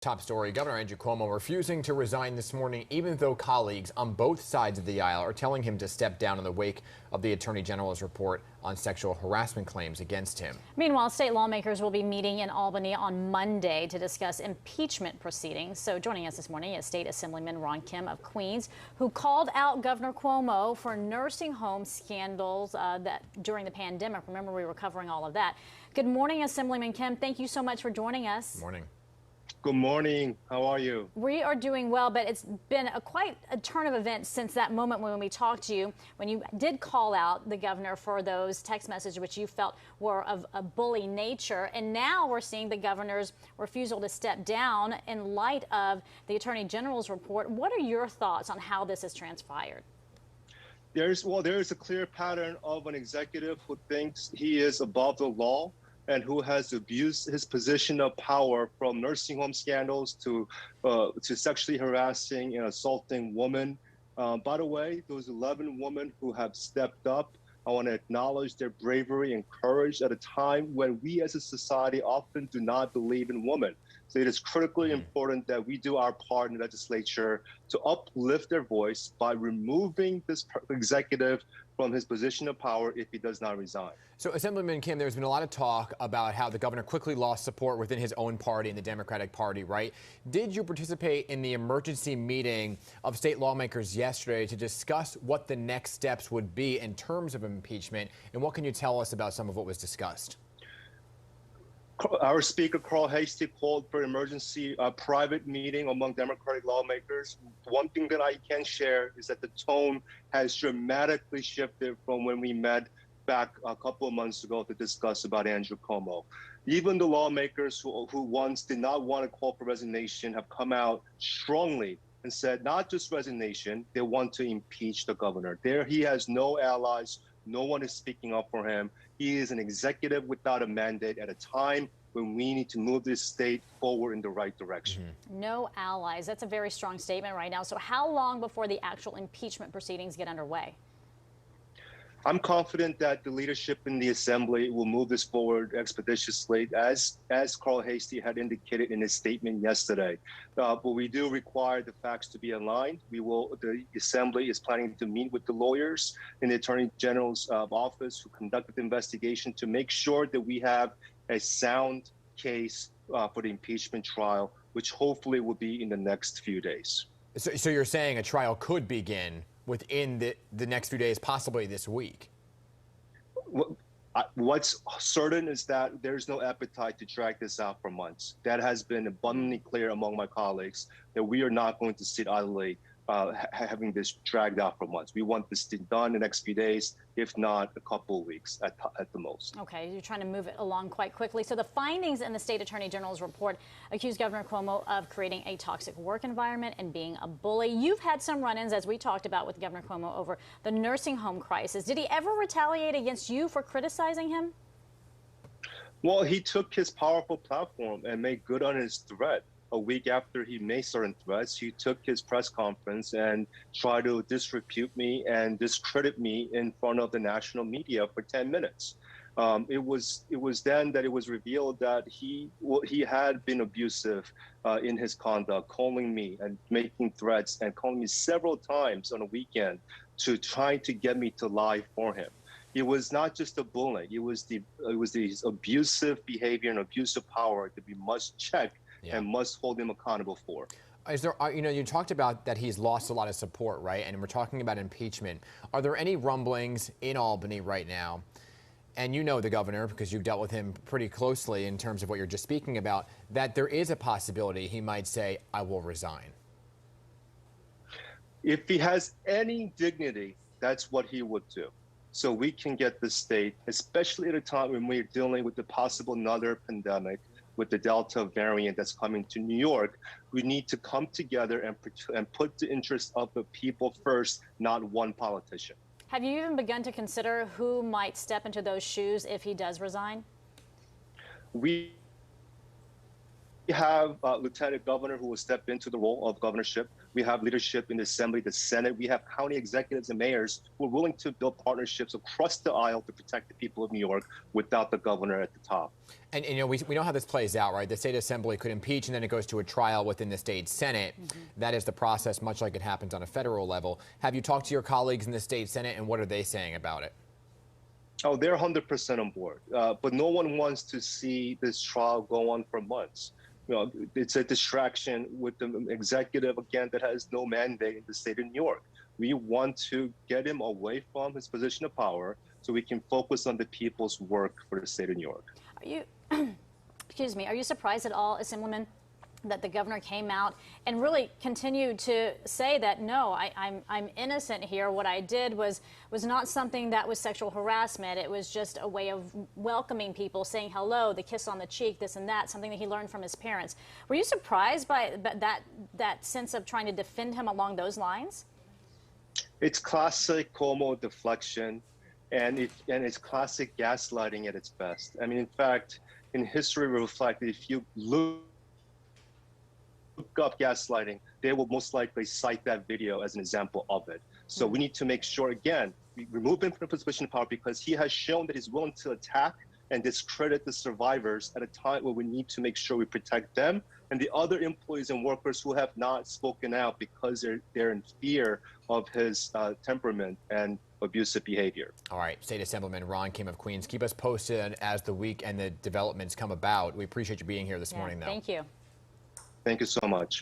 Top story, Governor Andrew Cuomo refusing to resign this morning, even though colleagues on both sides of the aisle are telling him to step down in the wake of the Attorney General's report on sexual harassment claims against him. Meanwhile, state lawmakers will be meeting in Albany on Monday to discuss impeachment proceedings. So joining us this morning is State Assemblyman Ron Kim of Queens, who called out Governor Cuomo for nursing home scandals that during the pandemic. Remember, we were covering all of that. Good morning, Assemblyman Kim. Thank you so much for joining us. Good morning. Good morning. How are you? We are doing well, but it's been quite a turn of events since that moment when we talked to you, when you did call out the governor for those text messages which you felt were of a bully nature. And now we're seeing the governor's refusal to step down in light of the Attorney General's report. What are your thoughts on how this has transpired? There is a clear pattern of an executive who thinks he is above the law and who has abused his position of power, from nursing home scandals to sexually harassing and assaulting women. By the way, those 11 women who have stepped up, I want to acknowledge their bravery and courage at a time when we as a society often do not believe in women. So it is critically important that we do our part in the legislature to uplift their voice by removing this executive from his position of power if he does not resign. So, Assemblyman Kim, there's been a lot of talk about how the governor quickly lost support within his own party and the Democratic Party, right? Did you participate in the emergency meeting of state lawmakers yesterday to discuss what the next steps would be in terms of impeachment? And what can you tell us about some of what was discussed? Our Speaker, Carl Hastie, called for an emergency private meeting among Democratic lawmakers. One thing that I can share is that the tone has dramatically shifted from when we met back a couple of months ago to discuss about Andrew Cuomo. Even the lawmakers who once did not want to call for resignation have come out strongly and said not just resignation, they want to impeach the governor. There he has no allies. No one is speaking up for him. He is an executive without a mandate at a time when we need to move this state forward in the right direction. No allies. That's a very strong statement right now. So how long before the actual impeachment proceedings get underway? I'm confident that the leadership in the Assembly will move this forward expeditiously, as Carl Hastie had indicated in his statement yesterday. But we do require the facts to be aligned. The Assembly is planning to meet with the lawyers in the Attorney General's office who conducted the investigation to make sure that we have a sound case for the impeachment trial, which hopefully will be in the next few days. So you're saying a trial could begin within the next few days, possibly this week? What's certain is that there's no appetite to drag this out for months. That has been abundantly clear among my colleagues, that we are not going to sit idly having this dragged out for months. We want this done in the next few days, if not a couple of weeks at the most. Okay, you're trying to move it along quite quickly. So the findings in the State Attorney General's report accuse Governor Cuomo of creating a toxic work environment and being a bully. You've had some run-ins, as we talked about, with Governor Cuomo over the nursing home crisis. Did he ever retaliate against you for criticizing him? Well, he took his powerful platform and made good on his threat. A week after he made certain threats, he took his press conference and tried to disrepute me and discredit me in front of the national media for 10 minutes. It was then that it was revealed that he had been abusive in his conduct, calling me and making threats and calling me several times on a weekend to try to get me to lie for him. It was not just a bullying; it was the abusive behavior and abuse of power that we must check. Yeah. And must hold him accountable for. Is there, you talked about that he's lost a lot of support, right? And we're talking about impeachment. Are there any rumblings in Albany right now? And you know the governor, because you've dealt with him pretty closely in terms of what you're just speaking about, that there is a possibility he might say, I will resign. If he has any dignity, that's what he would do. So we can get the state, especially at a time when we're dealing with the possible another pandemic, with the Delta variant that's coming to New York, we need to come together and put the interests of the people first, not one politician. Have you even begun to consider who might step into those shoes if he does resign? We We have a lieutenant governor who will step into the role of governorship. We have leadership in the Assembly, the Senate. We have county executives and mayors who are willing to build partnerships across the aisle to protect the people of New York without the governor at the top. And you know, we know how this plays out, right? The state assembly could impeach, and then it goes to a trial within the state Senate. That is the process, much like it happens on a federal level. Have you talked to your colleagues in the state Senate, and what are they saying about it? Oh, they're 100% on board. But no one wants to see this trial go on for months. You know, it's a distraction with the executive, again, that has no mandate in the state of New York. We want to get him away from his position of power so we can focus on the people's work for the state of New York. Are you, excuse me, are you surprised at all, Assemblyman, that the governor came out and really continued to say that, no, I'm innocent here. What I did was not something that was sexual harassment. It was just a way of welcoming people, saying hello, the kiss on the cheek, this and that, something that he learned from his parents. Were you surprised by that sense of trying to defend him along those lines? It's classic Cuomo deflection, and it's classic gaslighting at its best. I mean, in fact, in history reflected, if you look up gaslighting, they will most likely cite that video as an example of it. So we need to make sure, again, we remove him from the position of power because he has shown that he's willing to attack and discredit the survivors at a time where we need to make sure we protect them and the other employees and workers who have not spoken out because they're in fear of his temperament and abusive behavior. All right, State Assemblyman Ron Kim of Queens, keep us posted as the week and the developments come about. We appreciate you being here this morning, though. Thank you. Thank you so much.